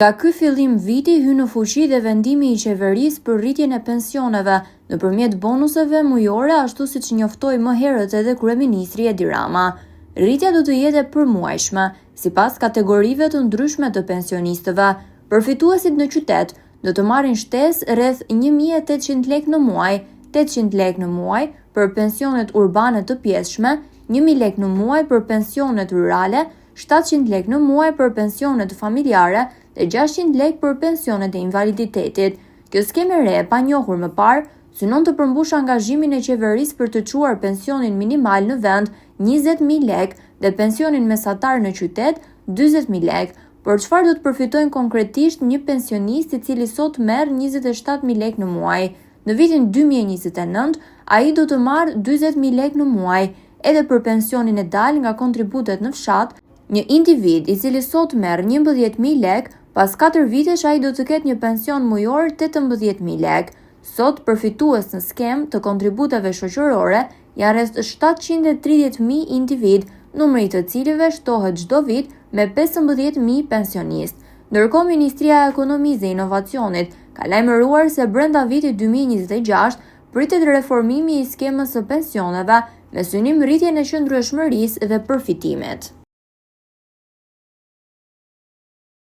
Nga ky fillim viti hyn në fuqi dhe vendimi i qeverisë për rritjen e pensioneve nëpërmjet bonuseve mujore, ashtu siç njoftoi më herët edhe kryeministri Edi Rama. Rritja do të jetë e përmuajshme, sipas kategorive të ndryshme të pensionistëve. Përfituesit në qytet do të marrin shtesë rreth 1.800 lekë në muaj, 800 lekë në muaj për pensionet urbane të pjesshme, 1.000 lekë në muaj për pensionet rurale, 700 lekë në muaj për pensionet familjare dhe 600 lekë për pensionet e invaliditetit. Kjo skemë e re e panjohur më parë synon të përmbush angazhimin e qeverisë për të çuar pensionin minimal në vend 20.000 lekë dhe pensionin mesatar në qytet 40.000 lekë. Por çfarë do të përfitojnë konkretisht një pensionist i cili sot merr 27.000 lekë në muaj? Në vitin 2029, ai do të marrë 40.000 lekë në muaj. Edhe për pensionin e dalë nga kontributet në fshat, një individ i cili sot merr 11.000 lekë, pas 4 vitesh ai do të ketë një pension mujor 18.000 lekë. Sot përfitues në skemë të kontributeve shoqërore janë rreth 730.000 individ, numri i të cilëve shtohet çdo vit me 15.000 pensionistë. Ndërkohë Ministria e Ekonomisë dhe Inovacionit ka lajmëruar se brenda vitit 2026 pritet reformimi i skemës së pensioneve me synim rritjen e qëndrueshmërisë dhe përfitimit.